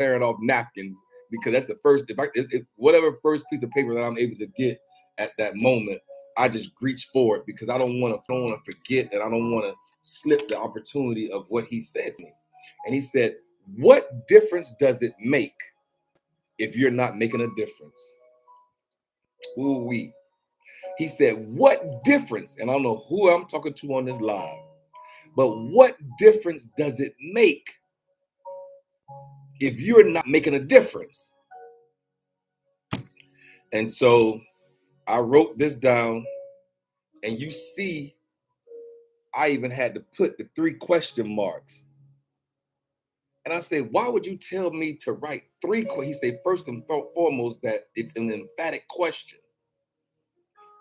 tearing off napkins because that's the first, whatever first piece of paper that I'm able to get at that moment, I just reach for it because I don't want to forget, and I don't want to slip the opportunity of what he said to me. And he said, what difference does it make if you're not making a difference? Ooh-wee. He said, what difference, and I don't know who I'm talking to on this line, but what difference does it make if you're not making a difference? And so I wrote this down, and you see, I even had to put the 3 question marks. And I said, why would you tell me to write 3? He said, first and foremost, that it's an emphatic question.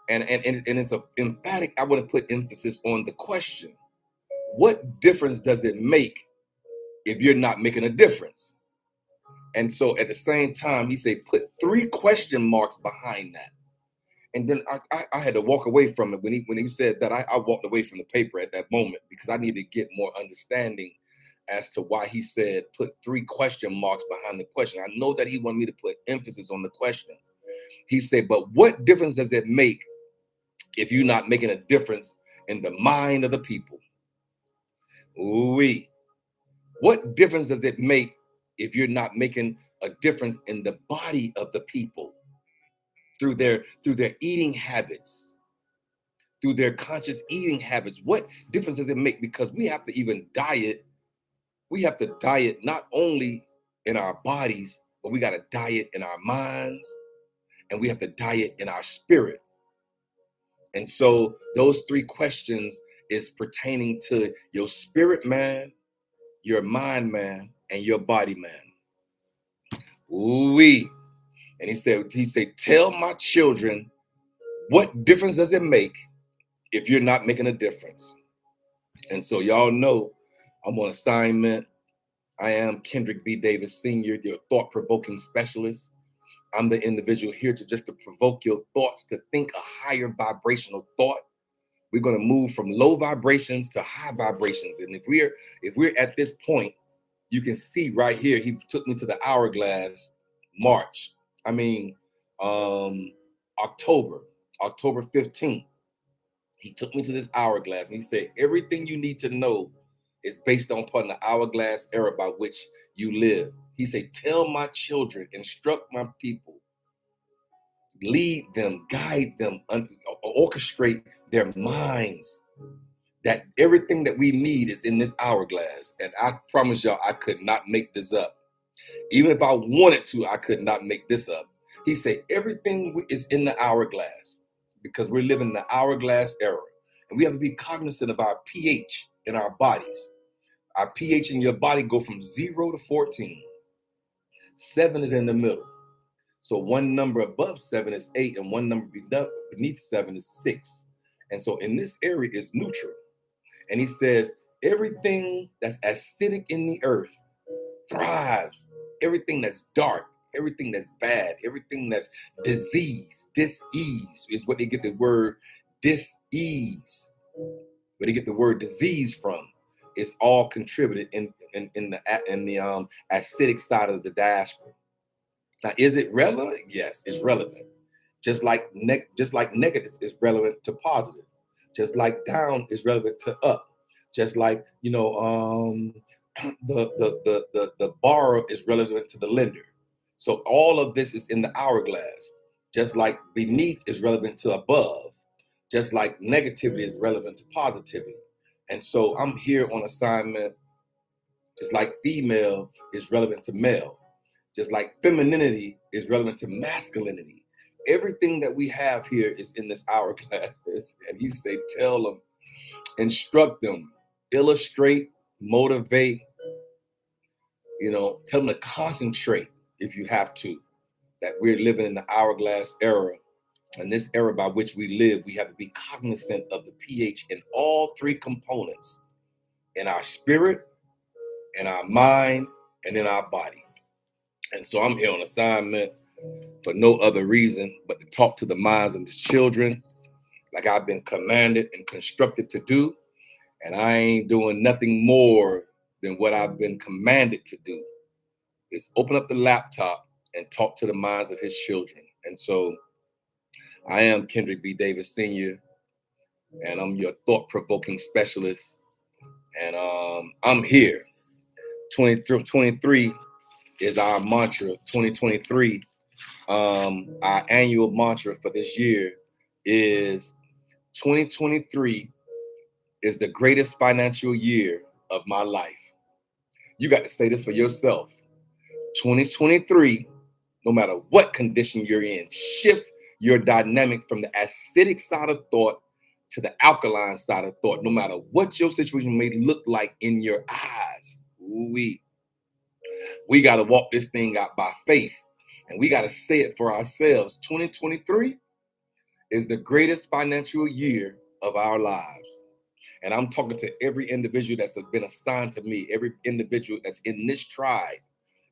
And it's an emphatic, I want to put emphasis on the question. What difference does it make if you're not making a difference? And so at the same time, he said, put 3 question marks behind that. And then I had to walk away from it. When he said that, I walked away from the paper at that moment because I needed to get more understanding as to why he said put 3 question marks behind the question. I know that he wanted me to put emphasis on the question. He said, but what difference does it make if you're not making a difference in the mind of the people? Ooh-wee. What difference does it make if you're not making a difference in the body of the people through their eating habits, through their conscious eating habits? What difference does it make? Because we have to even diet. We have to diet not only in our bodies, but we got to diet in our minds, and we have to diet in our spirit. And so those 3 questions is pertaining to your spirit man, your mind man, and your body man. Ooh-wee. And he said, tell my children, what difference does it make if you're not making a difference? And so y'all know I'm on assignment. I am Kendrick B. Davis Sr., your thought-provoking specialist. I'm the individual here to provoke your thoughts to think a higher vibrational thought. We're going to move from low vibrations to high vibrations. And if we're at this point, you can see right here, he took me to the Hourglass October 15th. He took me to this Hourglass, and he said, everything you need to know is based upon the Hourglass era by which you live. He said, tell my children, instruct my people, lead them, guide them, orchestrate their minds, that everything that we need is in this hourglass. And I promise y'all, I could not make this up. Even if I wanted to, I could not make this up. He said, everything is in the hourglass because we're living the hourglass era. And we have to be cognizant of our pH in our bodies. Our pH in your body go from 0 to 14. 7 is in the middle. So one number above 7 is 8, and one number beneath 7 is 6. And so in this area is neutral. And he says, everything that's acidic in the earth thrives. Everything that's dark, everything that's bad, everything that's disease, dis-ease is what they get the word dis-ease. Where they get the word disease from. It's all contributed in the acidic side of the diaspora. Now, is it relevant? Yes, it's relevant. Just like negative is relevant to positive. Just like down is relevant to up. Just like the borrower is relevant to the lender. So all of this is in the hourglass. Just like beneath is relevant to above. Just like negativity is relevant to positivity. And so I'm here on assignment. Just like female is relevant to male. Just like femininity is relevant to masculinity. Everything that we have here is in this hourglass. And he said, tell them, instruct them, illustrate, motivate, tell them to concentrate if you have to, that we're living in the hourglass era. And this era by which we live, we have to be cognizant of the pH in all 3 components, in our spirit, in our mind, and in our body. And so I'm here on assignment for no other reason but to talk to the minds of his children like I've been commanded and constructed to do. And I ain't doing nothing more than what I've been commanded to do. is open up the laptop and talk to the minds of his children. And so I am Kendrick B. Davis Sr., and I'm your thought-provoking specialist. And I'm here. 2023 is our mantra. 2023, our annual mantra for this year is 2023 is the greatest financial year of my life. You got to say this for yourself. 2023, no matter what condition you're in, shift your dynamic from the acidic side of thought to the alkaline side of thought, no matter what your situation may look like in your eyes. We got to walk this thing out by faith, and we got to say it for ourselves. 2023 is the greatest financial year of our lives. And I'm talking to every individual that's been assigned to me, every individual that's in this tribe,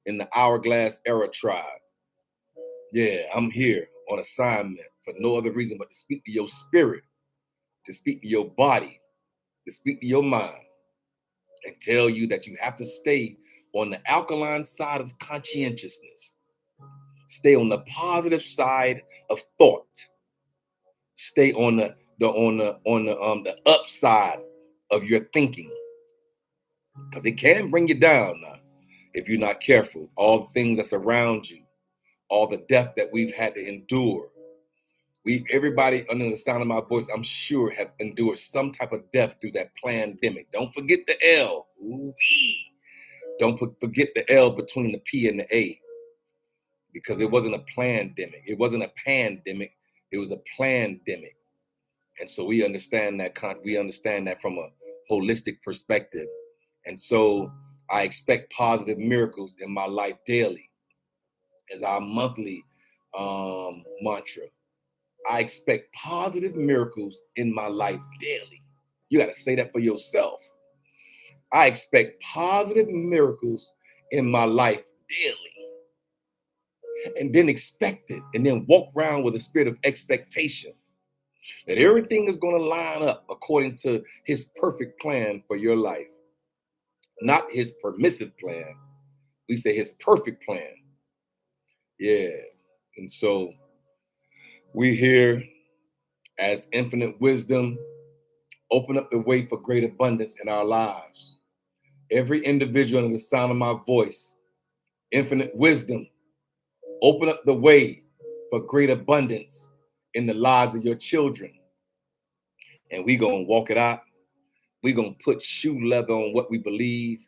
in the Hourglass Era tribe. Yeah, I'm here on assignment for no other reason but to speak to your spirit, to speak to your body, to speak to your mind, and tell you that you have to stay on the alkaline side of conscientiousness. Stay on the positive side of thought. Stay on the upside of your thinking, because it can bring you down now if you're not careful. All the things that's around you, all the death that we've had to endure. Everybody under the sound of my voice, I'm sure, have endured some type of death through that pandemic. Don't forget the L. Ooh-wee. Don't forget the L between the P and the A, because it wasn't a pandemic. It wasn't a pandemic. It was a plandemic. And so we understand that. We understand that from a holistic perspective. And so I expect positive miracles in my life daily, as our monthly mantra. I expect positive miracles in my life daily. You got to say that for yourself. I expect positive miracles in my life daily. And then expect it, and then walk around with a spirit of expectation that everything is going to line up according to his perfect plan for your life. Not his permissive plan. We say his perfect plan. Yeah. And so we here as infinite wisdom open up the way for great abundance in our lives. Every individual under the sound of my voice, infinite wisdom, open up the way for great abundance in the lives of your children. And we gonna walk it out. We gonna put shoe leather on what we believe.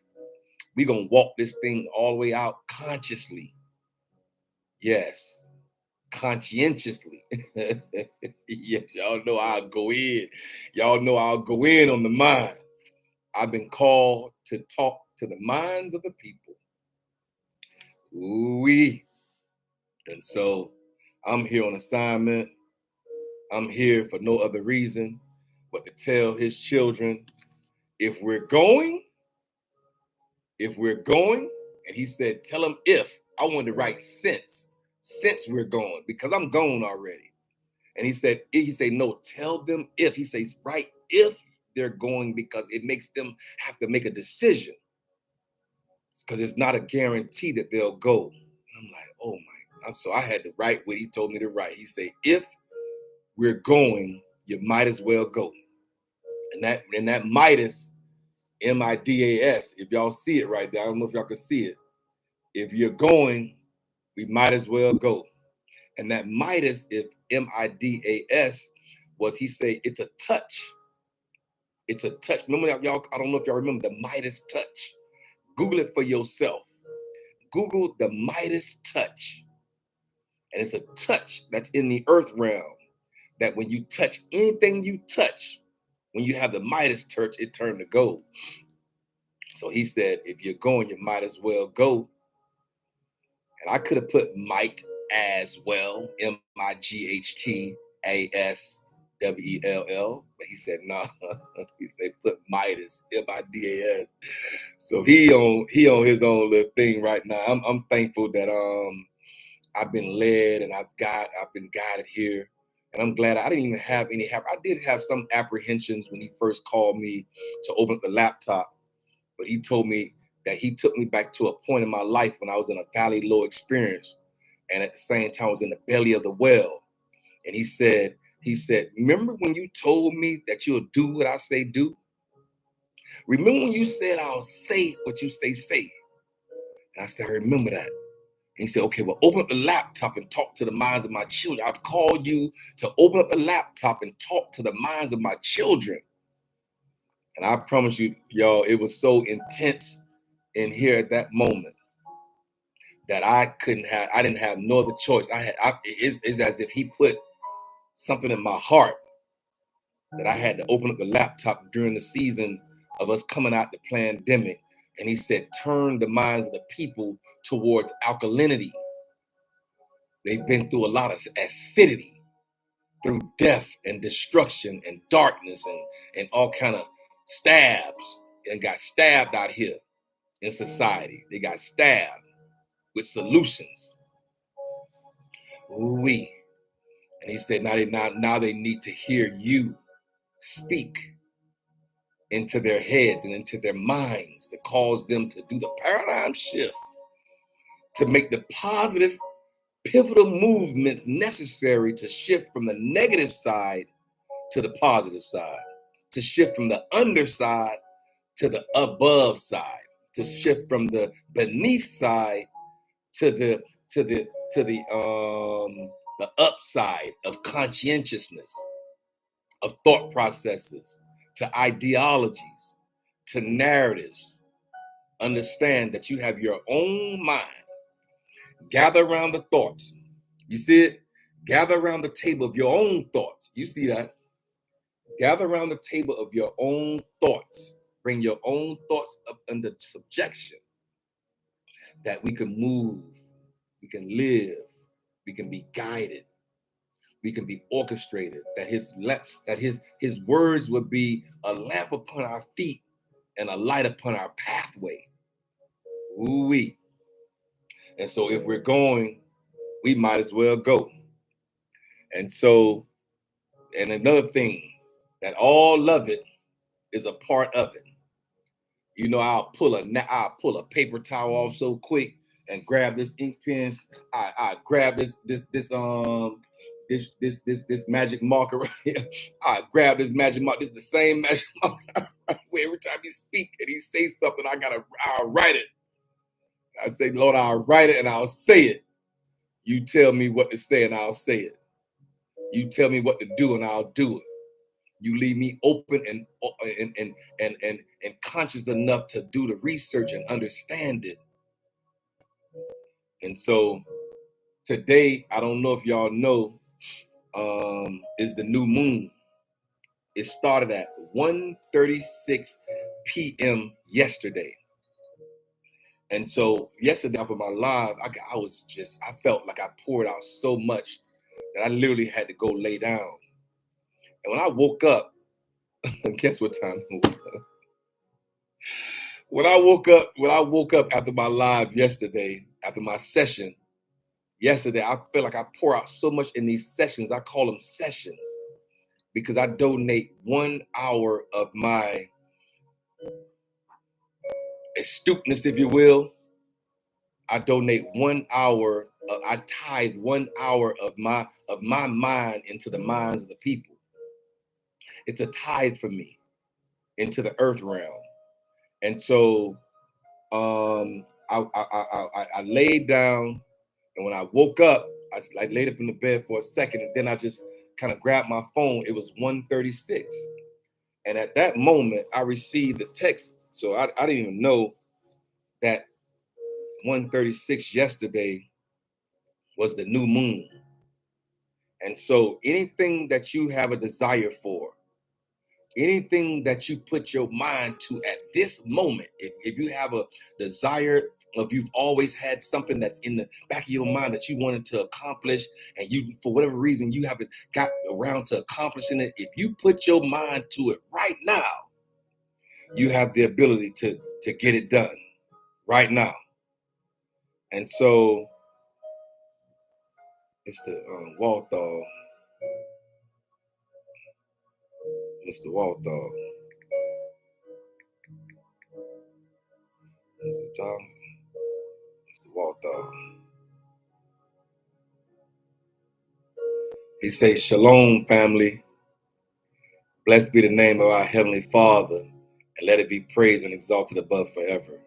We gonna walk this thing all the way out consciously. Yes, conscientiously. Yes, y'all know I'll go in. Y'all know I'll go in on the mind. I've been called to talk to the minds of the people. Ooh-wee. And so I'm here on assignment. I'm here for no other reason but to tell his children, if we're going, and he said, tell them if. I wanted to write since we're going, because I'm gone already. And he said, no, tell them if. He says, right, if they're going, because it makes them have to make a decision. Because it's not a guarantee that they'll go. And I'm like, oh my. So I had to write what he told me to write. He said, if we're going, you might as well go. And that Midas, MIDAS, if y'all see it right there, I don't know if y'all can see it. If you're going, we might as well go. And that Midas, if MIDAS, was, he said, it's a touch. It's a touch. Remember, y'all, I don't know if y'all remember the Midas touch. Google it for yourself. Google the Midas touch. And it's a touch that's in the earth realm, that when you touch anything you touch, when you have the Midas touch, it turned to gold. So he said, if you're going, you might as well go. And I could have put might as well, MIGHTASWELL, but he said, no, he said, put Midas, MIDAS. So he on his own little thing right now. I'm thankful that I've been led and I've been guided here. And I'm glad I didn't even have any, I did have some apprehensions when he first called me to open up the laptop, but he told me that he took me back to a point in my life when I was in a valley low experience, and at the same time I was in the belly of the well. And he said, remember when you told me that you'll do what I say do? Remember when you said I'll say what you say? And I said, I remember that. And he said, okay, well, open up the laptop and talk to the minds of my children. I've called you to open up the laptop and talk to the minds of my children. And I promise you, y'all, it was so intense in here at that moment that I didn't have no other choice. It's as if he put something in my heart that I had to open up the laptop during the season of us coming out the pandemic. And he said, turn the minds of the people towards alkalinity. They've been through a lot of acidity, through death and destruction and darkness and all kind of stabs, and got stabbed out here in society. They got stabbed with solutions. Ooh-wee. And he said, now they need to hear you speak into their heads and into their minds to cause them to do the paradigm shift, to make the positive, pivotal movements necessary to shift from the negative side to the positive side, to shift from the underside to the above side, to shift from the beneath side to the upside of conscientiousness, of thought processes, to ideologies, to narratives. Understand that you have your own mind. Gather around the thoughts. You see it? Gather around the table of your own thoughts. You see that? Gather around the table of your own thoughts. Bring your own thoughts up under subjection, that we can move, we can live, we can be guided, we can be orchestrated, that his words would be a lamp upon our feet and a light upon our pathway. Ooh-wee. And so if we're going, we might as well go. And so, and another thing, that all of it is a part of it. You know, I'll pull a paper towel off so quick and grab this ink pen. I grab this magic marker right here. I grab this magic marker. This is the same magic marker. Every time he speak and he say something, I'll write it. I say, Lord, I'll write it and I'll say it. You tell me what to say and I'll say it. You tell me what to do and I'll do it. You leave me open and conscious enough to do the research and understand it. And so today, I don't know if y'all know, is the new moon. It started at 1:36 p.m. yesterday. And so yesterday for my live, I felt like I poured out so much that I literally had to go lay down. And when I woke up, guess what time? When I woke up after my live yesterday, after my session yesterday, I feel like I pour out so much in these sessions. I call them sessions because I donate 1 hour of my astuteness, if you will. I donate 1 hour. I tithe 1 hour of my mind into the minds of the people. It's a tithe for me into the earth realm. And so I laid down, and when I woke up, I laid up in the bed for a second, and then I just kind of grabbed my phone. It was 1:36, and at that moment, I received the text. So I didn't even know that 1:36 yesterday was the new moon. And so anything that you have a desire for, anything that you put your mind to at this moment, if you have a desire, if you've always had something that's in the back of your mind that you wanted to accomplish, and you, for whatever reason, you haven't got around to accomplishing it, if you put your mind to it right now, you have the ability to get it done right now. And so it's the Walthall, Mr. Walthall. Walter. He says, Shalom, family. Blessed be the name of our Heavenly Father, and let it be praised and exalted above forever.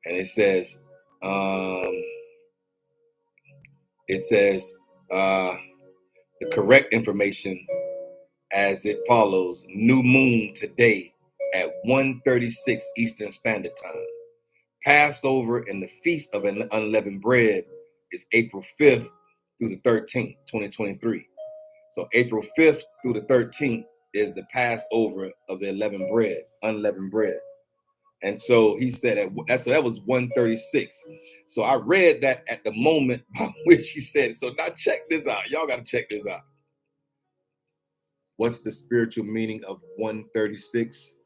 And it says, the correct information as it follows: new moon today at 1:36 Eastern Standard Time. Passover and the Feast of Unleavened Bread is April 5th through the 13th, 2023. So April 5th through the 13th is the Passover of the unleavened bread. And so he said that was 1:36. So I read that at the moment by which he said it. So now check this out. Y'all got to check this out. What's the spiritual meaning of 1:36?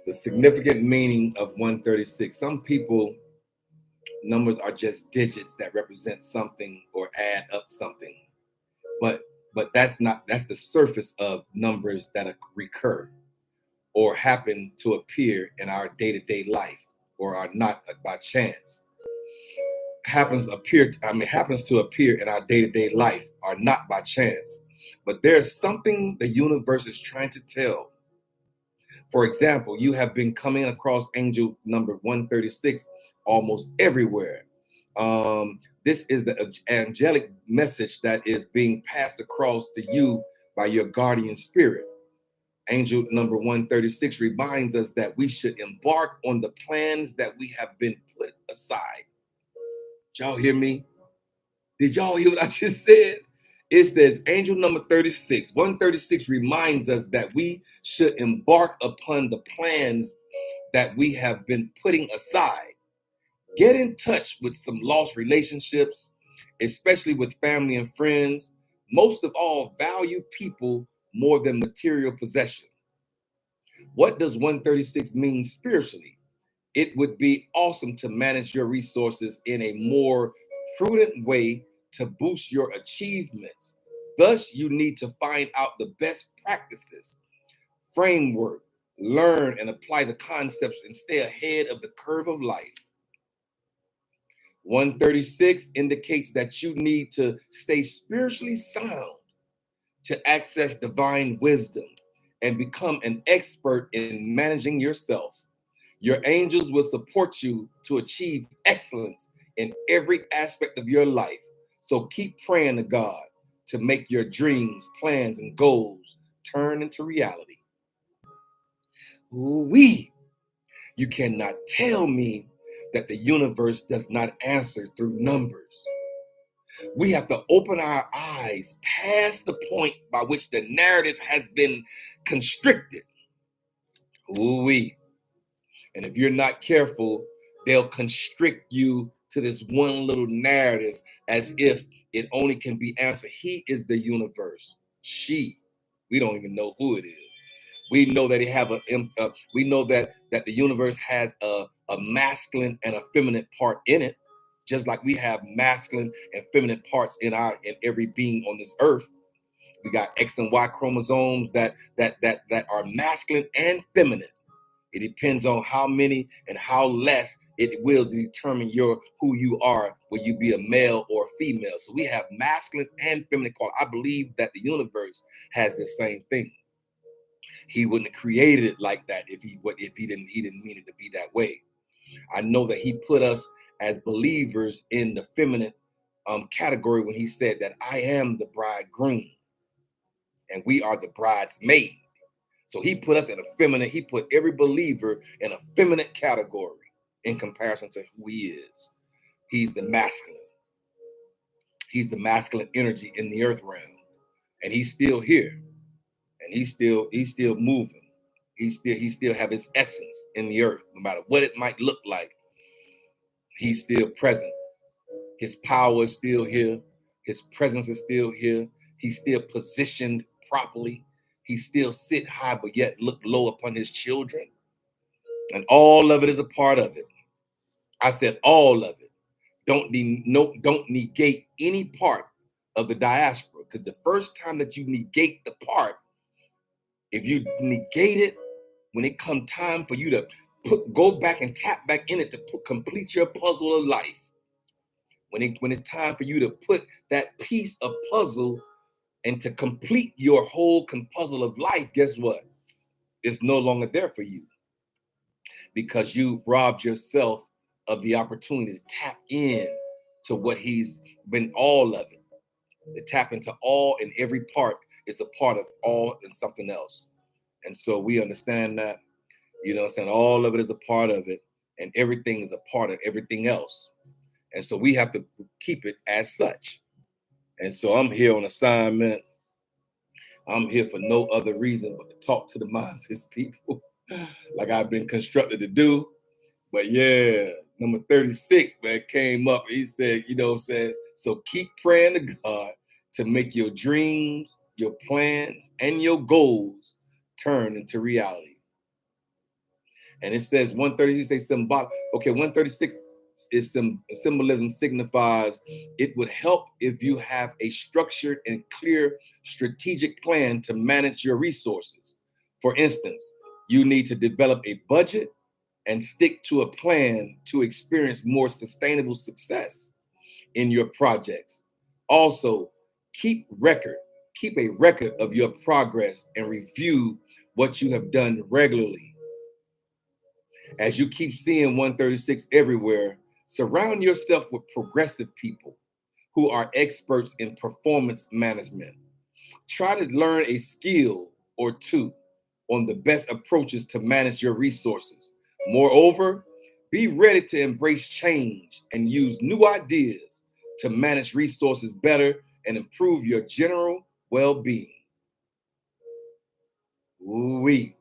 The significant meaning of 1:36. Some people, numbers are just digits that represent something or add up something. But that's the surface of numbers that recur or happen to appear in our day-to-day life, or are not by chance. Happens to appear in our day-to-day life, are not by chance. But there's something the universe is trying to tell. For example, you have been coming across angel number 136 almost everywhere. This is the angelic message that is being passed across to you by your guardian spirit. Angel number 136 reminds us that we should embark on the plans that we have been put aside. Did y'all hear me? Did y'all hear what I just said? It says angel number 136 reminds us that we should embark upon the plans that we have been putting aside. Get in touch with some lost relationships, especially with family and friends. Most of all, value people more than material possession. What does 136 mean spiritually? It would be awesome to manage your resources in a more prudent way to boost your achievements. Thus, you need to find out the best practices, framework, learn and apply the concepts, and stay ahead of the curve of life. 136 indicates that you need to stay spiritually sound to access divine wisdom and become an expert in managing yourself. Your angels will support you to achieve excellence in every aspect of your life. So keep praying to God to make your dreams, plans, and goals turn into reality. You cannot tell me that the universe does not answer through numbers. We have to open our eyes past the point by which the narrative has been constricted. And if you're not careful, they'll constrict you to this one little narrative as if it only can be answered. He is the universe. We don't even know who it is. We know that we know that the universe has a masculine and a feminine part in it, just like we have masculine and feminine parts in every being on this earth. We got X and Y chromosomes that are masculine and feminine. It depends on how many and how less it will determine who you are, will you be a male or a female. So we have masculine and feminine quality. I believe that the universe has the same thing. He wouldn't have created it like that if he didn't mean it to be that way. I know that he put us as believers in the feminine category when he said that I am the bridegroom and we are the bridesmaid. So he put us in a feminine, he put every believer in a feminine category in comparison to who he is. He's the masculine. He's the masculine energy in the earth realm. And he's still here. And he's still moving. He still have his essence in the earth. No matter what it might look like, he's still present. His power is still here. His presence is still here. He's still positioned properly. He still sit high, but yet look low upon his children. And all of it is a part of it. I said all of it. Don't negate any part of the diaspora. Because the first time that you negate the part, if you negate it, when it come time for you to go back and tap back in it to complete your puzzle of life, when it's time for you to put that piece of puzzle and to complete your whole puzzle of life, guess what? It's no longer there for you, because you robbed yourself of the opportunity to tap in to what he's been, all of it. To tap into all and every part is a part of all and something else. And so we understand that, you know what I'm saying? All of it is a part of it, and everything is a part of everything else. And so we have to keep it as such. And so I'm here on assignment. I'm here for no other reason but to talk to the minds of his people, like I've been constructed to do. But yeah, number 36, man, came up. He said, you know what I'm saying? So keep praying to God to make your dreams, your plans, and your goals turn into reality. And it says 136 say symbolic. Okay, 136 is some symbolism, signifies it would help if you have a structured and clear strategic plan to manage your resources. For instance, you need to develop a budget and stick to a plan to experience more sustainable success in your projects. Also, keep a record of your progress and review what you have done regularly. As you keep seeing 136 everywhere, surround yourself with progressive people who are experts in performance management. Try to learn a skill or two on the best approaches to manage your resources. Moreover, be ready to embrace change and use new ideas to manage resources better and improve your general well-being. Ooh-wee.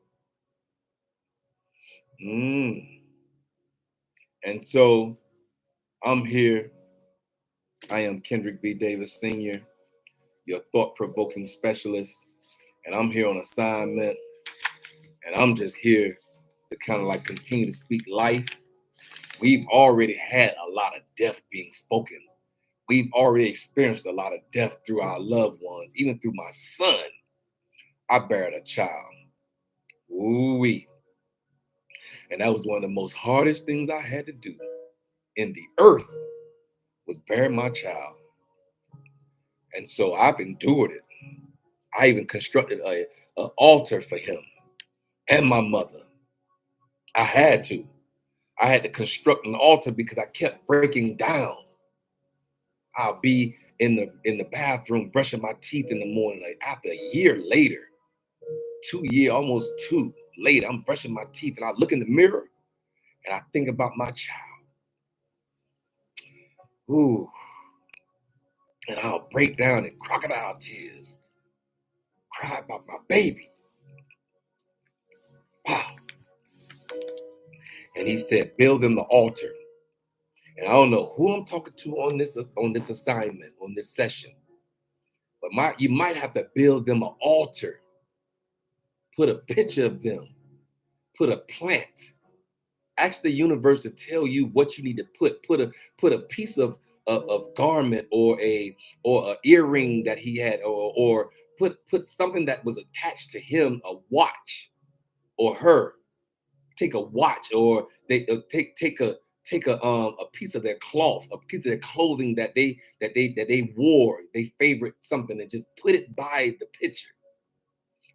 And so I'm here. I am Kendrick B. Davis Sr., your thought-provoking specialist, and I'm here on assignment, and I'm just here to kind of like continue to speak life. We've already had a lot of death being spoken. We've already experienced a lot of death through our loved ones, even through my son. I buried a child. Ooh-wee. And that was one of the most hardest things I had to do in the earth, was bury my child. And so I've endured it. I even constructed an altar for him and my mother. I had to. I had to construct an altar because I kept breaking down. I'll be in the bathroom brushing my teeth in the morning. Like after a year later, 2 years, almost two later, I'm brushing my teeth and I look in the mirror and I think about my child. Ooh. And I'll break down in crocodile tears, cry about my baby. Wow. And he said, build them the altar. And I don't know who I'm talking to on this assignment, on this session, but you might have to build them an altar, put a picture of them, put a plant, ask the universe to tell you what you need to put a piece of garment or a earring that he had, or put something that was attached to him, a watch, or her. Take a watch, or they take a piece of their cloth, a piece of their clothing that they wore, they favorite something, and just put it by the picture.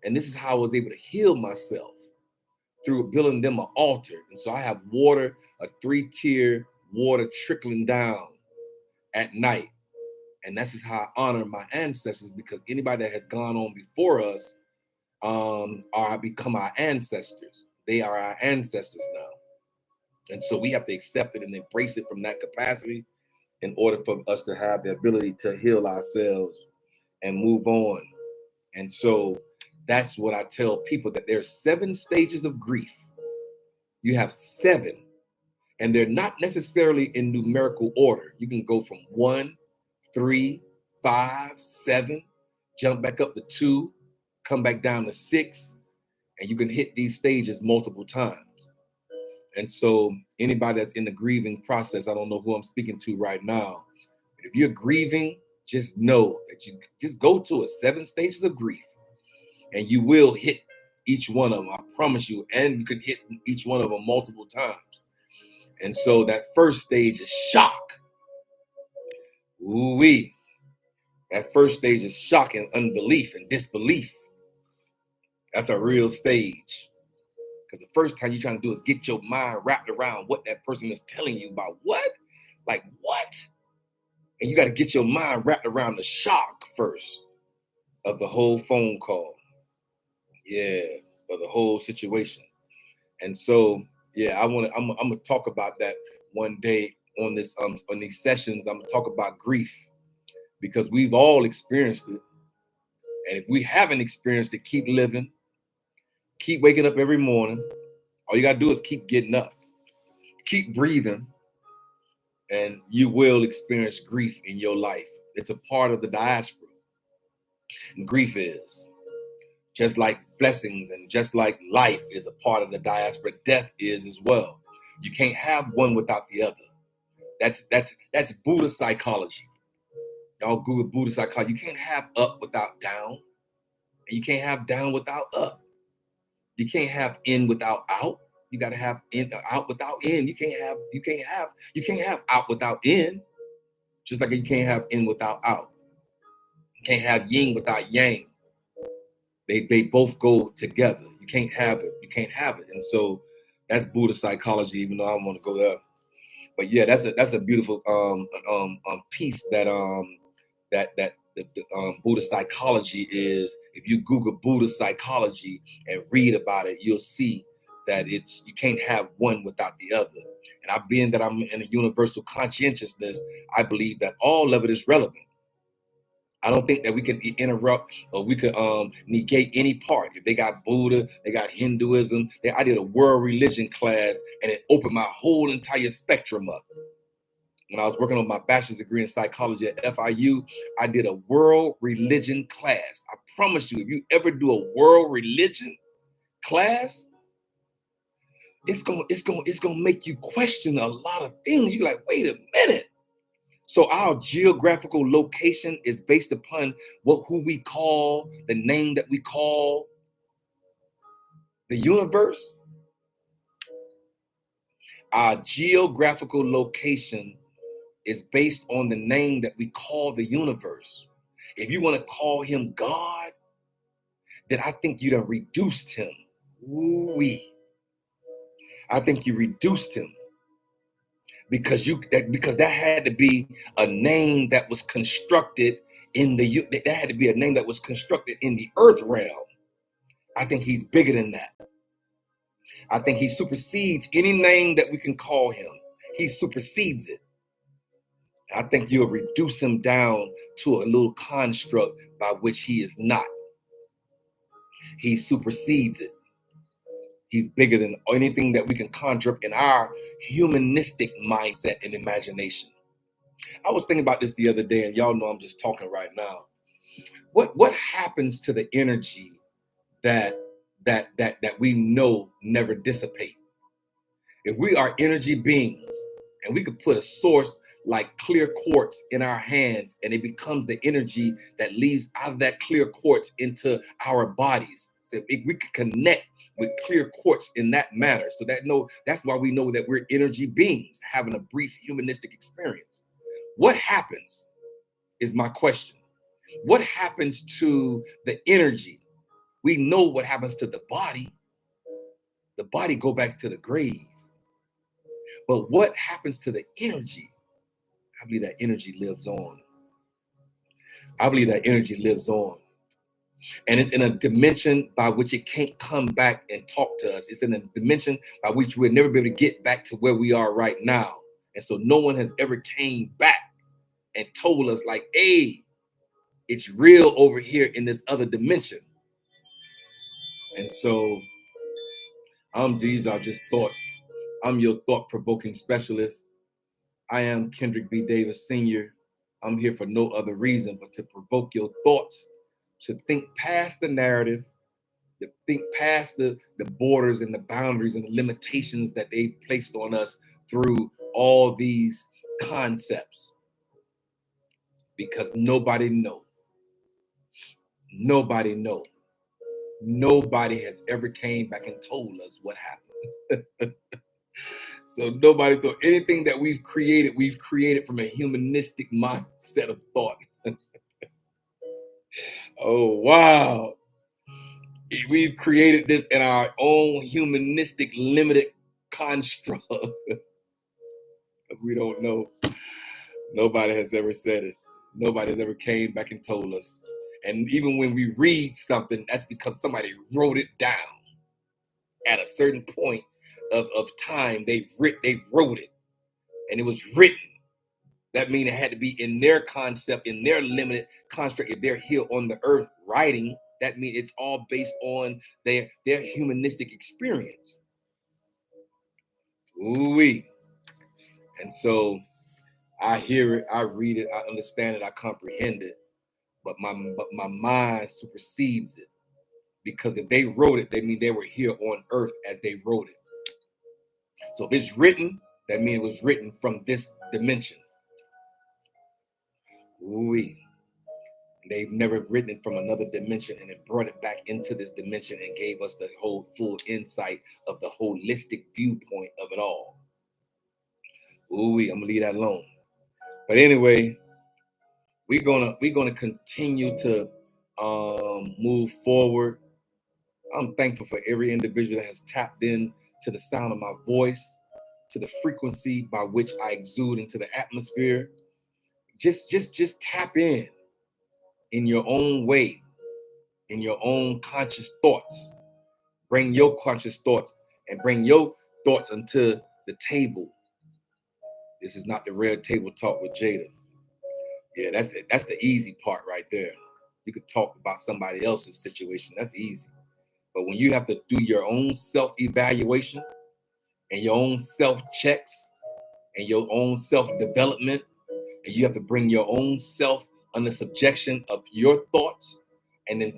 And this is how I was able to heal myself, through building them an altar. And so I have water, a 3-tier water trickling down at night. And this is how I honor my ancestors, because anybody that has gone on before us are become our ancestors. They are our ancestors now. And so we have to accept it and embrace it from that capacity in order for us to have the ability to heal ourselves and move on. And so that's what I tell people, that there's 7 stages of grief. You have 7, and they're not necessarily in numerical order. You can go from 1, 3, 5, 7, jump back up to 2, come back down to 6, and you can hit these stages multiple times. And so anybody that's in the grieving process, I don't know who I'm speaking to right now, but if you're grieving, just know that you just go to it, 7 stages of grief, and you will hit each one of them. I promise you. And you can hit each one of them multiple times. And so that first stage is shock. Ooh-wee. That first stage is shock and unbelief and disbelief. That's a real stage. Because the first time you're trying to do is get your mind wrapped around what that person is telling you about. What? Like what? And you got to get your mind wrapped around the shock first of the whole phone call. Yeah, of the whole situation. And so, yeah, I'm gonna talk about that one day on this on these sessions. I'm gonna talk about grief because we've all experienced it. And if we haven't experienced it, keep living, keep waking up every morning. All you gotta do is keep getting up, keep breathing, and you will experience grief in your life. It's a part of the diaspora. And grief is just like blessings and just like life is a part of the diaspora, death is as well. You can't have one without the other. That's Buddha psychology. Y'all Google Buddha psychology. You can't have up without down, and you can't have down without up. You can't have in without out. You got to have in out without in. You can't have out without in. Just like you can't have in without out. You can't have yin without yang. They both go together. You can't have it. You can't have it. And so that's Buddha psychology, even though I don't want to go there. But yeah, that's a beautiful piece that the Buddha psychology is. If you Google Buddha psychology and read about it, you'll see that you can't have one without the other. And being that I'm in a universal conscientiousness, I believe that all of it is relevant. I don't think that we can interrupt or we could negate any part. If they got Buddha, they got Hinduism. I did a world religion class, and it opened my whole entire spectrum up. When I was working on my bachelor's degree in psychology at FIU, I did a world religion class. I promise you, if you ever do a world religion class, it's gonna make you question a lot of things. You're like, wait a minute. So our geographical location is based upon who we call, the name that we call the universe. Our geographical location is based on the name that we call the universe. If you want to call him God, then I think you done reduced him. Ooh-wee. I think you reduced him. Because that had to be a name that was constructed that had to be a name that was constructed in the earth realm. I think he's bigger than that. I think he supersedes any name that we can call him. He supersedes it. I think you'll reduce him down to a little construct by which he is not. He supersedes it. He's bigger than anything that we can conjure up in our humanistic mindset and imagination. I was thinking about this the other day, and y'all know I'm just talking right now. What happens to the energy that we know never dissipate? If we are energy beings and we could put a source like clear quartz in our hands, and it becomes the energy that leaves out of that clear quartz into our bodies. So if we could connect with clear quartz in that manner, that's why we know that we're energy beings having a brief humanistic experience. What happens is my question. What happens to the energy? We know what happens to the body. The body go back to the grave. But what happens to the energy? I believe that energy lives on. I believe that energy lives on. And it's in a dimension by which it can't come back and talk to us. It's in a dimension by which we'll never be able to get back to where we are right now. And so no one has ever came back and told us like, hey, it's real over here in this other dimension. And so these are just thoughts. I'm your thought-provoking specialist. I am Kendrick B. Davis Sr. I'm here for no other reason but to provoke your thoughts, to think past the narrative, to think past the borders and the boundaries and the limitations that they've placed on us through all these concepts. because nobody know. Nobody know. Nobody has ever came back and told us what happened. So nobody, so anything that we've created from a humanistic mindset of thought. Oh, wow. We've created this in our own humanistic limited construct. Because we don't know. Nobody has ever said it. Nobody has ever came back and told us. And even when we read something, that's because somebody wrote it down at a certain point of time. They wrote it, and it was written. That means it had to be in their concept, in their limited construct. If they're here on the earth writing, that means it's all based on their humanistic experience. Ooh-wee. And so I hear it, I read it, I understand it, I comprehend it, but my mind supersedes it. Because if they wrote it, they mean they were here on earth as they wrote it. So if it's written, that means it was written from this dimension. Ooh-wee. They've never written it from another dimension, and it brought it back into this dimension and gave us the whole full insight of the holistic viewpoint of it all. Ooh-wee, I'm gonna leave that alone. But anyway, we're gonna continue to move forward. I'm thankful for every individual that has tapped in to the sound of my voice, to the frequency by which I exude into the atmosphere. Just tap in your own way, in your own conscious thoughts. Bring your conscious thoughts and bring your thoughts onto the table. This is not the Red Table Talk with Jada. Yeah, that's it. That's the easy part right there. You could talk about somebody else's situation. That's easy. But when you have to do your own self-evaluation and your own self-checks and your own self-development, and you have to bring your own self under subjection of your thoughts, and then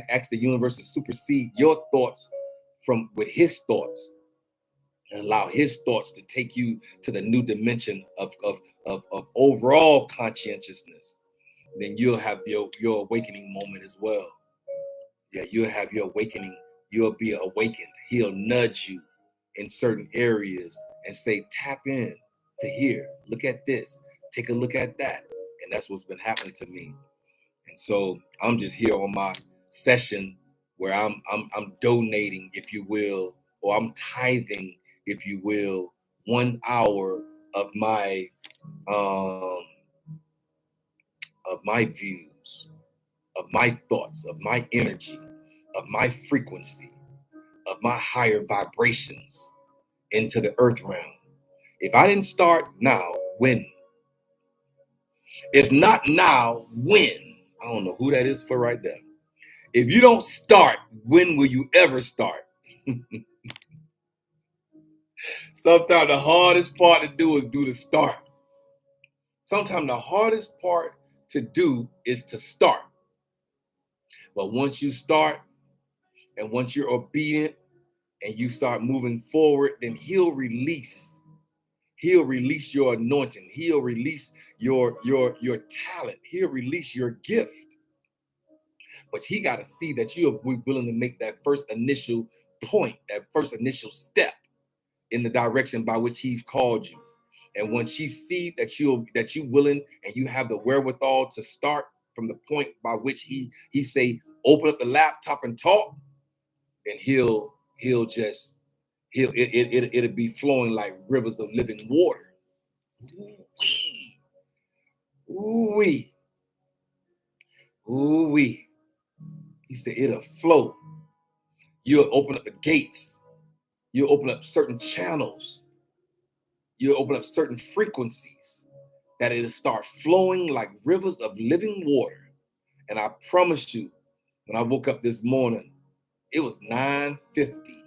ask the universe to supersede your thoughts from with his thoughts, and allow his thoughts to take you to the new dimension of overall conscientiousness, then you'll have your awakening moment as well. Yeah, you'll have your awakening. You'll be awakened. He'll nudge you in certain areas and say, tap in to here. Look at this. Take a look at that. And that's what's been happening to me. And so I'm just here on my session where I'm donating, if you will, or I'm tithing, if you will, 1 hour of my views, of my thoughts, of my energy, of my frequency, of my higher vibrations into the earth realm. If I didn't start now, when? If not now, when? I don't know who that is for right there. If you don't start, when will you ever start? Sometimes the hardest part to do is do the start. Sometimes the hardest part to do is to start. But once you start, and once you're obedient, and you start moving forward, then he'll release your anointing. He'll release your talent. He'll release your gift. But he got to see that you're willing to make that first initial point, that first initial step in the direction by which he's called you. And once he see that you're willing and you have the wherewithal to start from the point by which he say, open up the laptop and talk, then it'll be flowing like rivers of living water. Ooh-wee. Ooh-wee. Ooh-wee. He said it'll flow. You'll open up the gates. You'll open up certain channels. You'll open up certain frequencies that it'll start flowing like rivers of living water. And I promise you, when I woke up this morning, it was 9:50.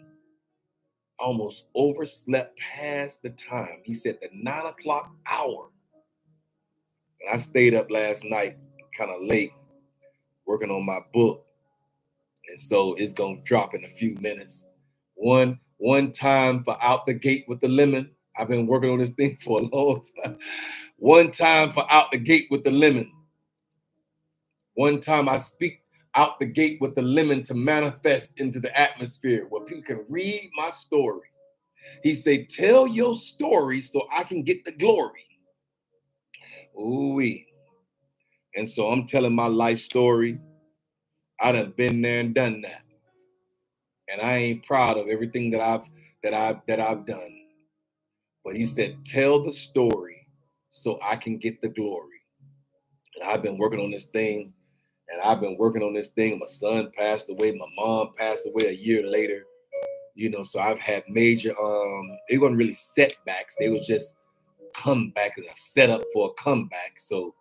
Almost overslept past the time. He said the 9 o'clock hour. And I stayed up last night kind of late working on my book. And so it's going to drop in a few minutes. One time for Out the Gate with the Lemon. I've been working on this thing for a long time. One time for Out the Gate with the Lemon. One time I speak out the gate with the lemon to manifest into the atmosphere where people can read my story. He said, tell your story so I can get the glory. Ooh-wee. And so I'm telling my life story. I done been there and done that. And I ain't proud of everything that I've done. But he said, tell the story so I can get the glory. And I've been working on this thing. My son passed away. My mom passed away a year later. So I've had major, they weren't really setbacks. They was just comeback and a setup for a comeback. So,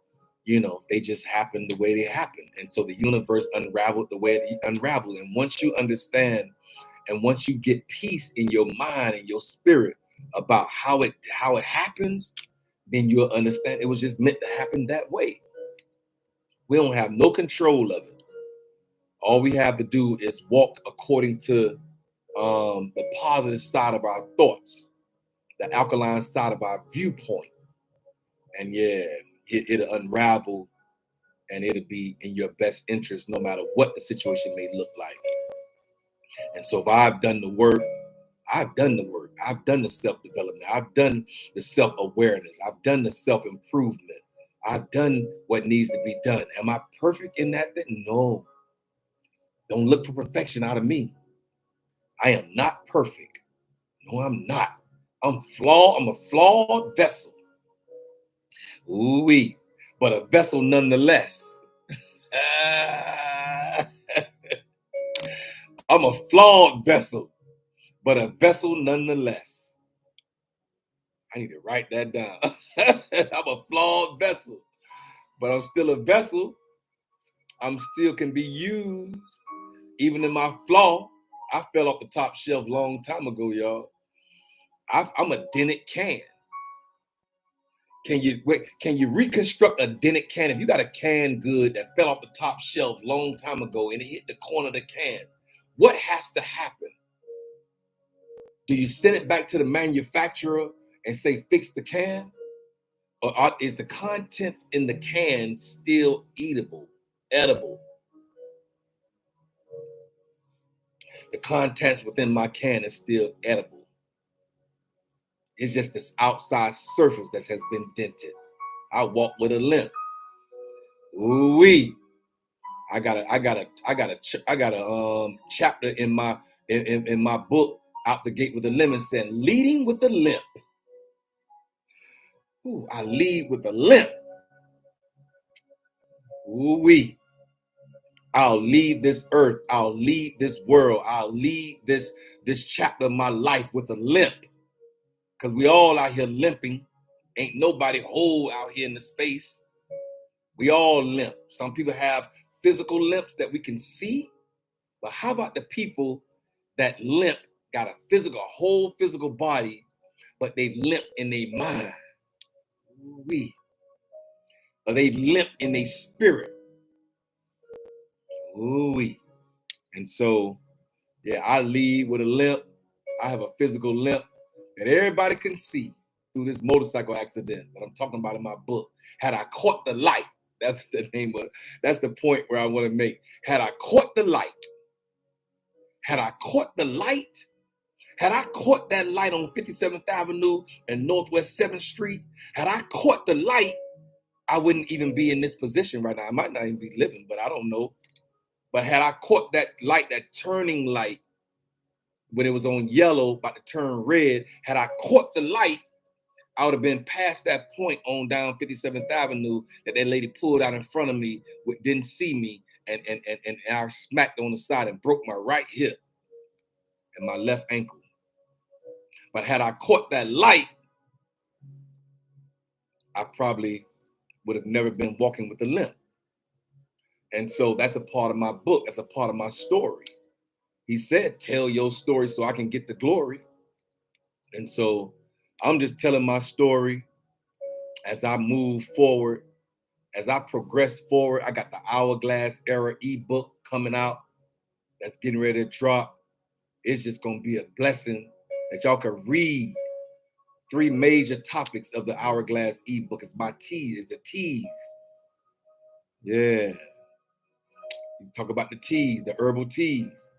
they just happened the way they happened. And so the universe unraveled the way it unraveled. And once you understand, and once you get peace in your mind and your spirit about how it happens, then you'll understand it was just meant to happen that way. We don't have no control of it. All we have to do is walk according to the positive side of our thoughts, the alkaline side of our viewpoint. And yeah, it'll unravel and it'll be in your best interest no matter what the situation may look like. And so if I've done the work, I've done the work. I've done the self-development. I've done the self-awareness. I've done the self-improvement. I've done what needs to be done. Am I perfect in that thing? No. Don't look for perfection out of me. I am not perfect. No, I'm not. I'm flawed. I'm a flawed vessel. Ooh-wee. But a vessel nonetheless. I'm a flawed vessel, but a vessel nonetheless. I need to write that down. I'm a flawed vessel, but I'm still a vessel. I'm still can be used. Even in my flaw, I fell off the top shelf a long time ago, y'all. I'm a dented can. Can you reconstruct a dented can? If you got a canned good that fell off the top shelf a long time ago and it hit the corner of the can, what has to happen? Do you send it back to the manufacturer and say, fix the can? Or is the contents in the can still edible? The contents within my can is still edible. It's just this outside surface that has been dented. I walk with a limp. Ooh-wee. I got a chapter in my book, Out the Gate with a Lemon, saying leading with a limp. Ooh, I lead with a limp. Ooh-wee. I'll leave this earth. I'll leave this world. I'll leave this chapter of my life with a limp. Because we all out here limping. Ain't nobody whole out here in the space. We all limp. Some people have physical limps that we can see. But how about the people that limp, got a whole physical body, but they limp in their mind? Or they limp in their spirit. Ooh-wee. And so, yeah, I lead with a limp. I have a physical limp that everybody can see through this motorcycle accident that I'm talking about in my book. Had I caught the light, that's the point where I want to make. Had I caught the light, had I caught the light, had I caught that light on 57th Avenue and Northwest 7th Street, had I caught the light, I wouldn't even be in this position right now. I might not even be living, but I don't know. But had I caught that light, that turning light, when it was on yellow, about to turn red, had I caught the light, I would have been past that point on down 57th Avenue that lady pulled out in front of me, didn't see me, and I smacked on the side and broke my right hip and my left ankle. But had I caught that light, I probably would have never been walking with a limp. And so that's a part of my book. That's a part of my story. He said, tell your story so I can get the glory. And so I'm just telling my story as I move forward, as I progress forward. I got the Hourglass Era ebook coming out that's getting ready to drop. It's just going to be a blessing that y'all can read 3 major topics of the Hourglass ebook. It's my tease. It's a tease. Yeah. You talk about the teas, the herbal teas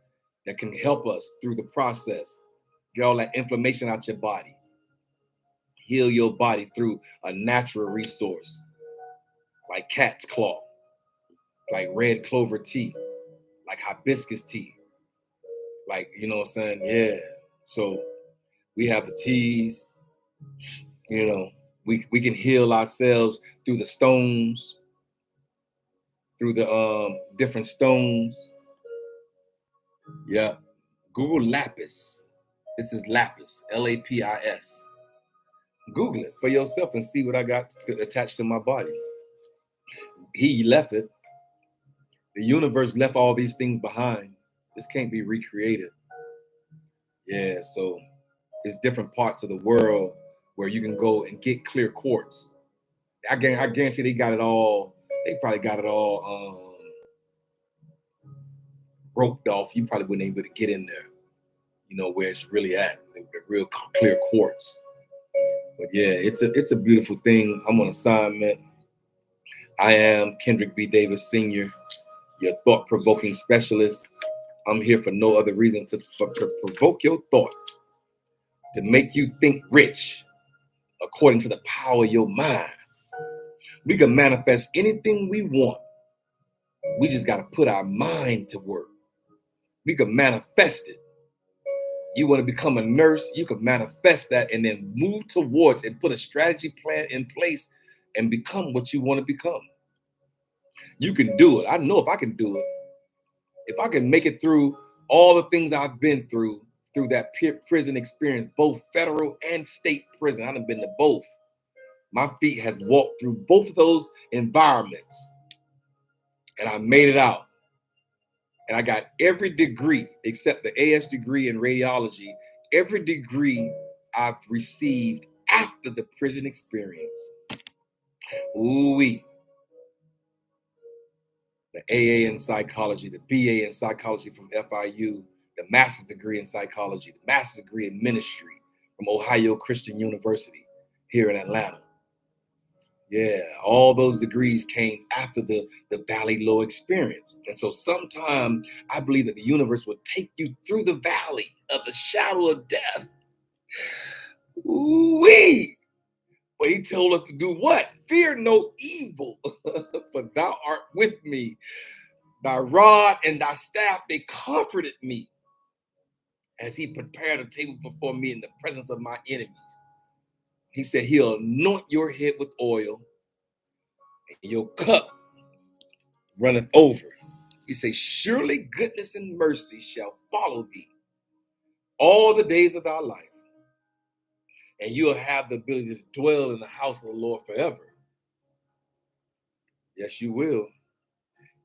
that can help us through the process. Get all that inflammation out your body. Heal your body through a natural resource like cat's claw, like red clover tea, like hibiscus tea, like, you know what I'm saying? Yeah. So we have the teas, you know, we can heal ourselves through the stones, through the different stones. Yeah. Google lapis. This is lapis, Lapis. Google it for yourself and see what I got attached to my body. He left it. The universe left all these things behind. This can't be recreated. Yeah, so it's different parts of the world where you can go and get clear quartz. I guarantee they got it all. They probably got it all roped off. You probably wouldn't be able to get in there, you know, where it's really at, the real clear quartz. But yeah, it's a beautiful thing. I'm on assignment. I am Kendrick B. Davis Sr., your thought-provoking specialist. I'm here for no other reason to provoke your thoughts, to make you think rich according to the power of your mind. We can manifest anything we want. We just got to put our mind to work. We can manifest it. You want to become a nurse, you can manifest that and then move towards and put a strategy plan in place and become what you want to become. You can do it. I know if I can do it, if I can make it through all the things I've been through that prison experience, both federal and state prison. I've been to both. My feet has walked through both of those environments, and I made it out. And I got every degree except the AS degree in radiology, every degree I've received after the prison experience. Ooh-wee. The AA in psychology, the BA in psychology from FIU, the master's degree in psychology, the master's degree in ministry from Ohio Christian University here in Atlanta. Yeah, all those degrees came after the Valley Low experience. And so sometime I believe that the universe will take you through the valley of the shadow of death. Ooh-wee! But he told us to do what? Fear no evil, for thou art with me. Thy rod and thy staff, they comforted me as he prepared a table before me in the presence of my enemies. He said he'll anoint your head with oil and your cup runneth over. He said, surely goodness and mercy shall follow thee all the days of thy life, and you'll have the ability to dwell in the house of the Lord forever. Yes, you will.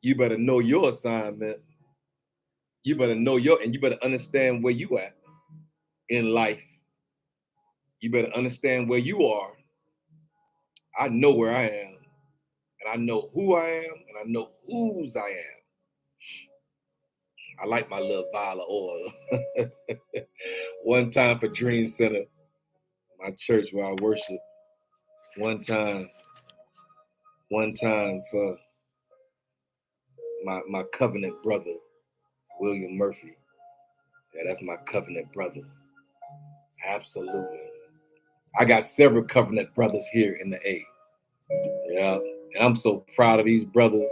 You better know your assignment. You better know and you better understand where you at in life. You better understand where you are. I know where I am, and I know who I am, and I know whose I am. I like my little vial of oil. One time for Dream Center, my church where I worship. One time for my covenant brother, William Murphy. Yeah, that's my covenant brother. Absolutely. I got several covenant brothers here in the A. Yeah, and I'm so proud of these brothers.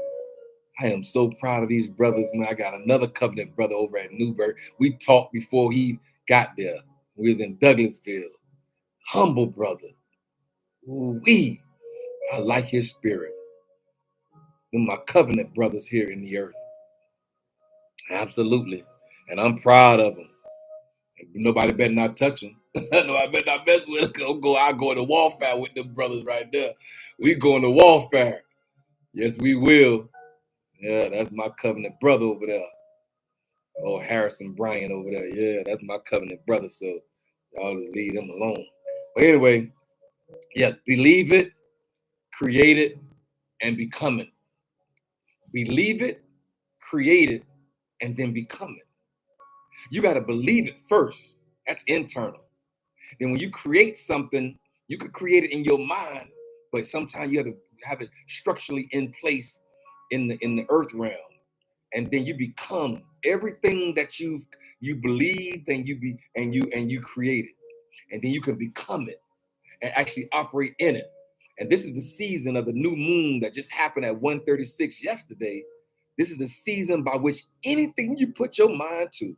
I am so proud of these brothers, man. I got another covenant brother over at Newburgh. We talked before he got there. We was in Douglasville. Humble brother. Ooh-wee. I like his spirit. They're my covenant brothers here in the earth. Absolutely. And I'm proud of them. Nobody better not touch them. Nobody better not mess with them. I'll go into warfare with them brothers right there. We going to warfare. Yes, we will. Yeah, that's my covenant brother over there. Oh, Harrison Bryant over there. Yeah, that's my covenant brother. So y'all just leave him alone. But anyway, yeah, believe it, create it, and become it. Believe it, create it, and then become it. You got to believe it first. That's internal. Then when you create something, you could create it in your mind, but sometimes you have to have it structurally in place in the earth realm. and then you become everything that you believe and you created, and then you can become it and actually operate in it. And this is the season of the new moon that just happened at 1:36 yesterday. This is the season by which anything you put your mind to,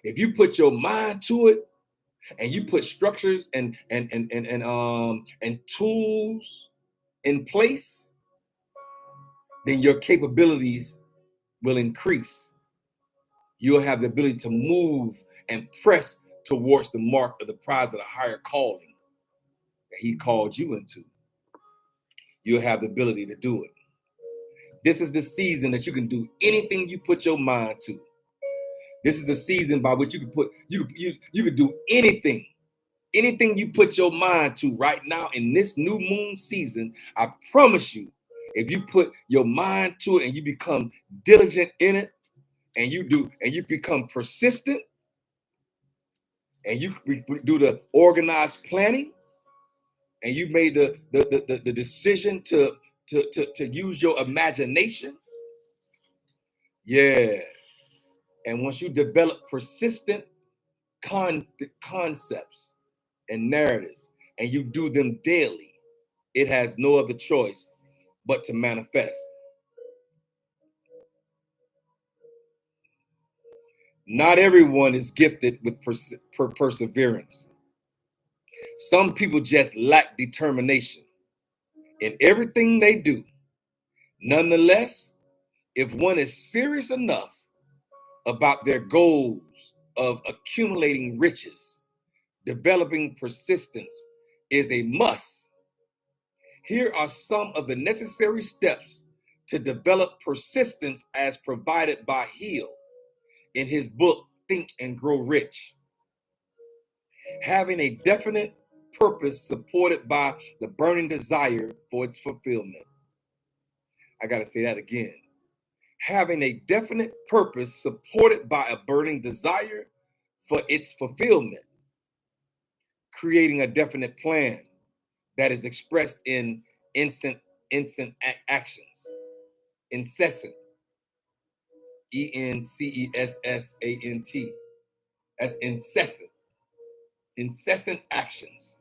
if you put your mind to it and you put structures and tools in place, then your capabilities will increase. You'll have the ability to move and press towards the mark of the prize of the higher calling that he called you into. You'll have the ability to do it. This is the season that you can do anything you put your mind to. This is the season by which you can put you can do anything you put your mind to right now in this new moon season. I promise you, if you put your mind to it and you become diligent in it, and you become persistent, and you do the organized planning, and you made the decision to use your imagination, yeah. And once you develop persistent concepts and narratives, and you do them daily, it has no other choice but to manifest. Not everyone is gifted with perseverance. Some people just lack determination in everything they do. Nonetheless, if one is serious enough about their goals of accumulating riches, developing persistence is a must. Here are some of the necessary steps to develop persistence as provided by Hill in his book, Think and Grow Rich. Having a definite purpose supported by the burning desire for its fulfillment. I got to say that again. Having a definite purpose supported by a burning desire for its fulfillment. Creating a definite plan that is expressed in incessant actions. Incessant. ENCESSANT. That's incessant. Incessant actions.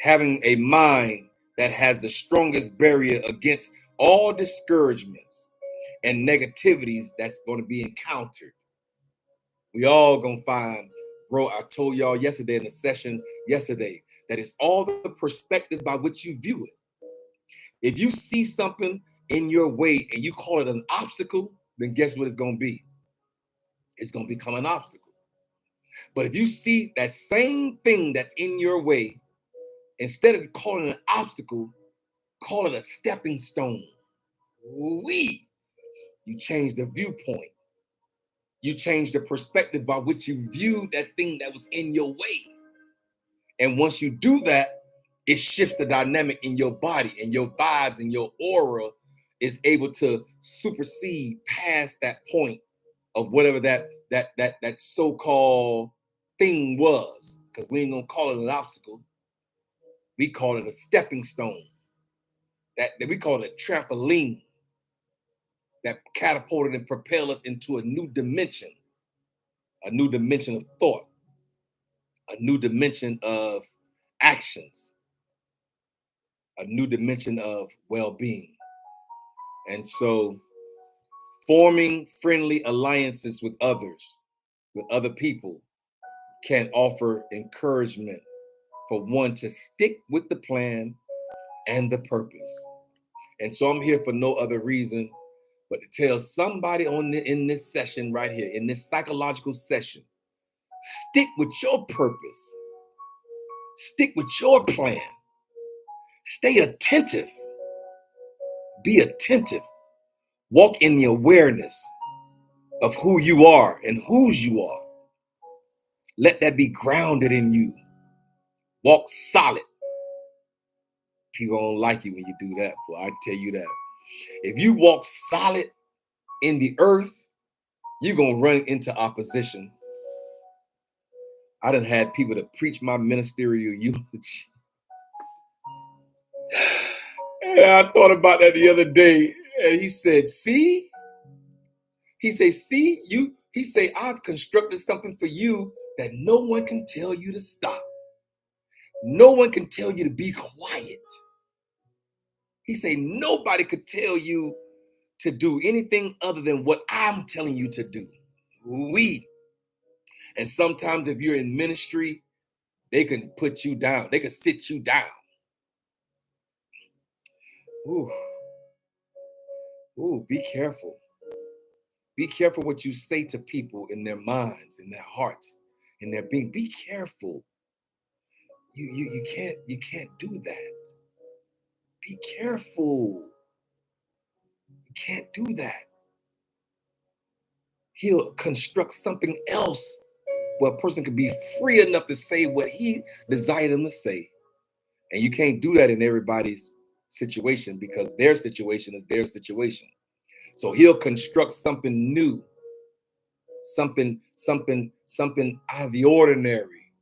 Having a mind that has the strongest barrier against all discouragements and negativities that's going to be encountered. We all gonna find, bro, I told y'all yesterday in the session yesterday, that it's all the perspective by which you view it. If you see something in your way and you call it an obstacle, then guess what it's gonna be? It's gonna become an obstacle. But if you see that same thing that's in your way, instead of calling it an obstacle, call it a stepping stone. You change the viewpoint. You change the perspective by which you view that thing that was in your way. And once you do that, it shifts the dynamic in your body, and your vibes and your aura is able to supersede past that point of whatever that so-called thing was. Because we ain't gonna call it an obstacle. We call it a stepping stone. That we call it a trampoline that catapulted and propelled us into a new dimension of thought, a new dimension of actions, a new dimension of well-being. And so forming friendly alliances with others, with other people, can offer encouragement for one to stick with the plan and the purpose. And so I'm here for no other reason but to tell somebody in this session right here, in this psychological session, stick with your purpose. Stick with your plan. Stay attentive. Be attentive. Walk in the awareness of who you are and whose you are. Let that be grounded in you. Walk solid. People don't like you when you do that. Well, I tell you that. If you walk solid in the earth, you're going to run into opposition. I done had people to preach my ministerial eulogy. Yeah, I thought about that the other day. Yeah, he said, see? He say, see, he say, I've constructed something for you that no one can tell you to stop. No one can tell you to be quiet. He say, nobody could tell you to do anything other than what I'm telling you to do. And sometimes if you're in ministry, they can put you down. They can sit you down. Ooh, be careful. Be careful what you say to people in their minds, in their hearts, in their being. Be careful. You can't do that. Be careful. You can't do that. He'll construct something else where a person can be free enough to say what he desired them to say. And you can't do that in everybody's situation because their situation is their situation. So he'll construct something new, something out of the ordinary,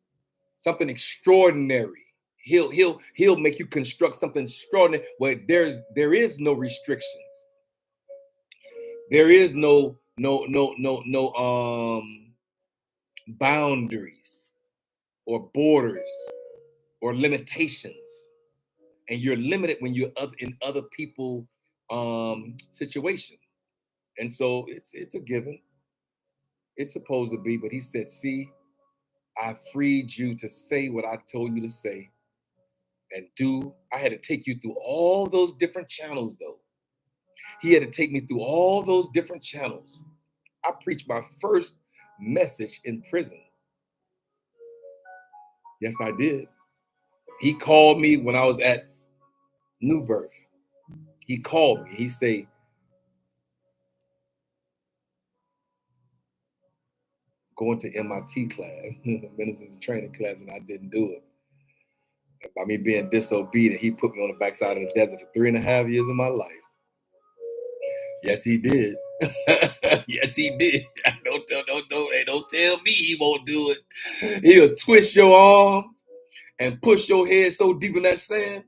something extraordinary. He'll make you construct something extraordinary where there is no restrictions. There is no boundaries or borders or limitations. And you're limited when you're in other people situation. And so it's a given. It's supposed to be, but he said, see, I freed you to say what I told you to say and do. I had to take you through all those different channels, though. He had to take me through all those different channels. I preached my first message in prison. Yes, I did. He called me when I was at New Birth. He called me. He said, going to MIT class, ministers training class, and I didn't do it. And by me being disobedient, he put me on the backside of the desert for 3.5 years of my life. Yes, he did. Yes, he did. Don't tell me he won't do it. He'll twist your arm and push your head so deep in that sand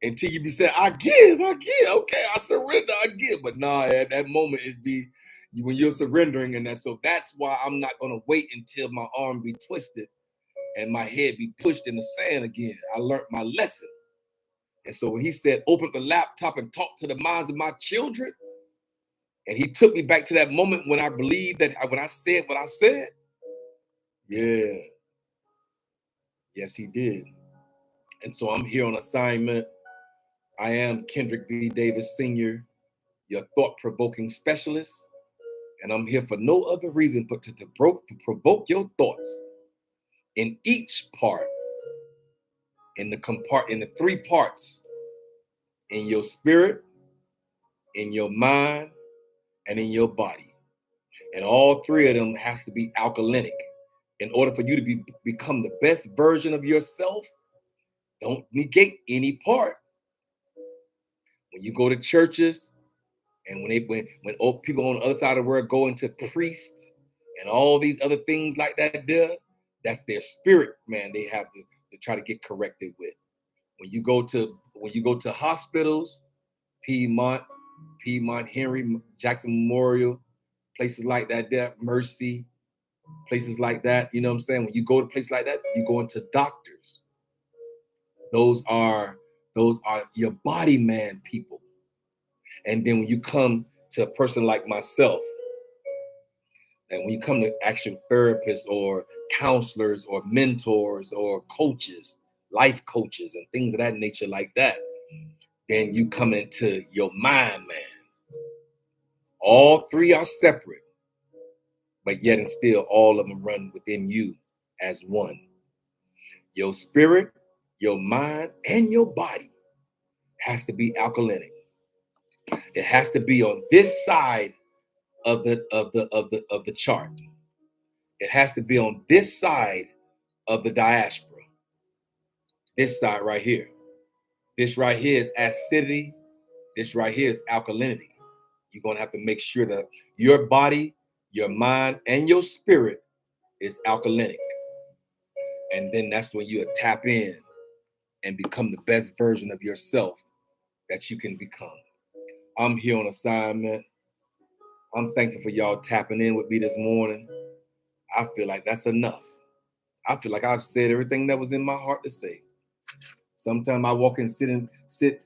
until you be saying, I give, okay, I surrender, I give. But nah, at that moment it be when you're surrendering, and that. So that's why I'm not gonna wait until my arm be twisted and my head be pushed in the sand again. I learned my lesson. And so when he said, open the laptop and talk to the minds of my children, and he took me back to that moment when I believed that when I said what I said, yeah, yes, he did. And so I'm here on assignment. I am Kendrick B. Davis Sr., your thought-provoking specialist. And I'm here for no other reason but to provoke your thoughts in each part, in the 3 parts, in your spirit, in your mind, and in your body. And all 3 of them has to be alkalinic. In order for you to become the best version of yourself, don't negate any part. When you go to churches, and when people on the other side of the world go into priests and all these other things like that, that's their spirit, man. They have to try to get corrected with. When you go to hospitals, Piedmont, Henry, Jackson Memorial, places like that, there, Mercy, places like that. You know what I'm saying? When you go to places like that, you go into doctors. Those are your body man people. And then when you come to a person like myself, and when you come to actual therapists or counselors or mentors or coaches, life coaches and things of that nature like that, then you come into your mind, man. All 3 are separate, but yet and still all of them run within you as one. Your spirit, your mind, and your body has to be alkalinic. It has to be on this side of the chart. It has to be on this side of the diaspora. This side right here. This right here is acidity. This right here is alkalinity. You're going to have to make sure that your body, your mind, and your spirit is alkalinic. And then that's when you tap in and become the best version of yourself that you can become. I'm here on assignment. I'm thankful for y'all tapping in with me this morning. I feel like that's enough. I feel like I've said everything that was in my heart to say. Sometimes I walk and sit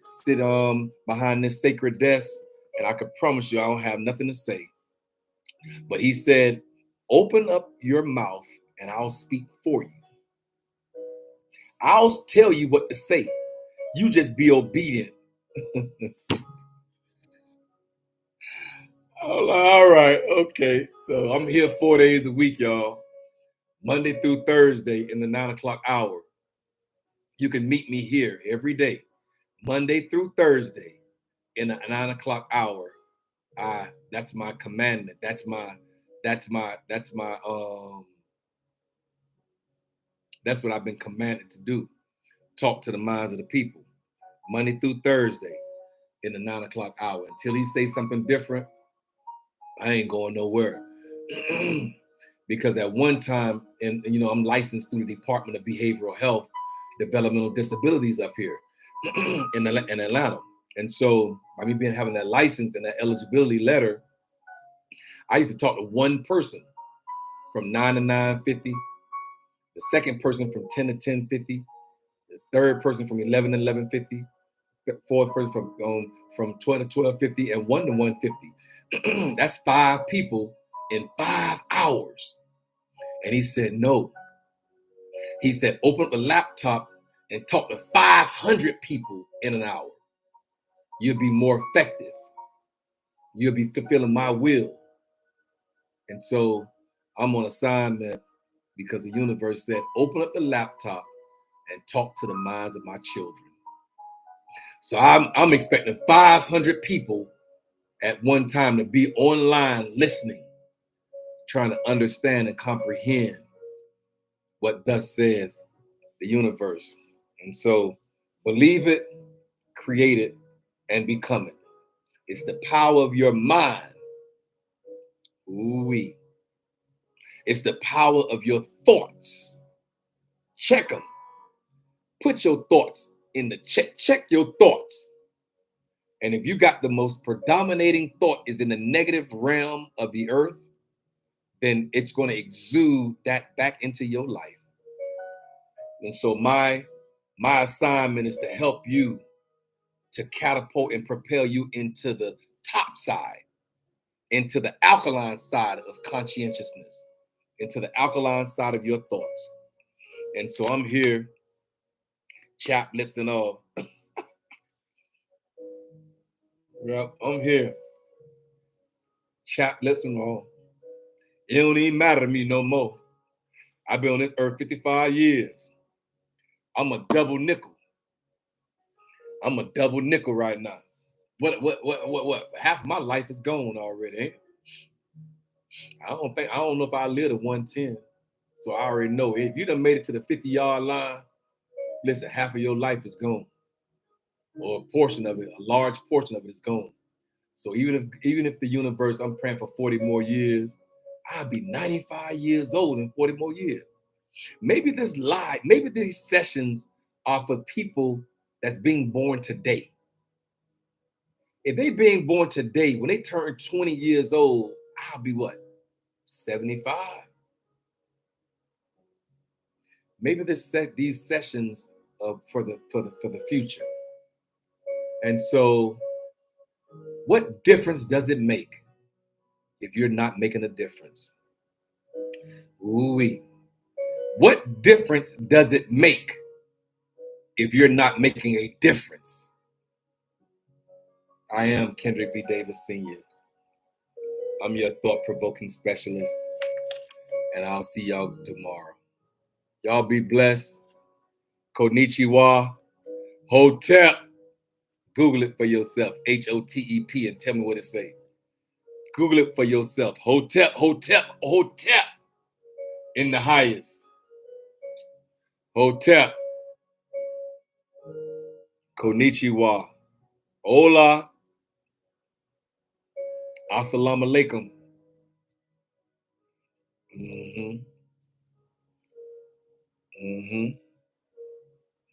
behind this sacred desk, and I could promise you I don't have nothing to say. But he said, open up your mouth and I'll speak for you. I'll tell you what to say. You just be obedient. All right, okay. So I'm here 4 days a week, y'all. Monday through Thursday in the 9 o'clock hour. You can meet me here every day, Monday through Thursday in the 9 o'clock hour. That's my commandment. That's what I've been commanded to do. Talk to the minds of the people. Monday through Thursday in the 9 o'clock hour. Until he says something different, I ain't going nowhere. Because at one time, and I'm licensed through the Department of Behavioral Health, Developmental Disabilities up here in Atlanta. And so by me having that license and that eligibility letter, I used to talk to one person from 9 to 9:50, the second person from 10 to 10:50, the third person from 11 to 11:50, the fourth person from 12 to 12:50, and 1 to 1:50. That's 5 people in 5 hours. And he said, no. He said, open up the laptop and talk to 500 people in an hour. You'll be more effective. You'll be fulfilling my will. And so I'm on assignment because the universe said, open up the laptop and talk to the minds of my children. So I'm expecting 500 people at one time to be online listening, trying to understand and comprehend what thus saith the universe. And so believe it, create it, and become it. It's the power of your mind. Ooh-wee. It's the power of your thoughts. Check them. Put your thoughts in the check. Check your thoughts. And if you got the most predominating thought is in the negative realm of the earth, then it's going to exude that back into your life. And so my assignment is to help you to catapult and propel you into the top side, into the alkaline side of conscientiousness, into the alkaline side of your thoughts. And so I'm here, chapped lips and all. Yep, I'm here, chapped lips and all. It don't even matter to me no more. I've been on this earth 55 years. I'm a double nickel. I'm a double nickel right now. What? Half of my life is gone already, ain't it? I don't know if I live to 110. So I already know if you done made it to the 50-yard line, listen, half of your life is gone. Or a portion of it, a large portion of it is gone. So even if the universe, I'm praying for 40 more years, I'll be 95 years old in 40 more years. Maybe these sessions are for people that's being born today. If they being born today, when they turn 20 years old, I'll be what? 75. Maybe these sessions are for the future. And so, what difference does it make if you're not making a difference? Ooh-wee. What difference does it make if you're not making a difference? I am Kendrick B. Davis Sr. I'm your thought-provoking specialist, and I'll see y'all tomorrow. Y'all be blessed. Konnichiwa. Hotep. Google it for yourself. Hotep, and tell me what it say. Google it for yourself. Hotep, Hotep, Hotep. In the highest. Hotep. Konnichiwa. Hola. Assalamu alaikum.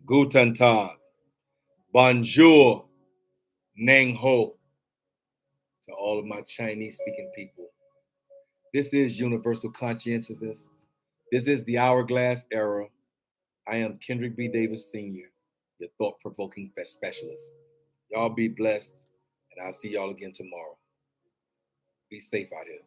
Guten Tag. Bonjour. Neng ho. to all of my Chinese speaking people. This is Universal Conscientiousness. This is the Hourglass Era. I am Kendrick B. Davis Sr., your thought-provoking specialist. Y'all be blessed, and I'll see y'all again tomorrow. Be safe out here.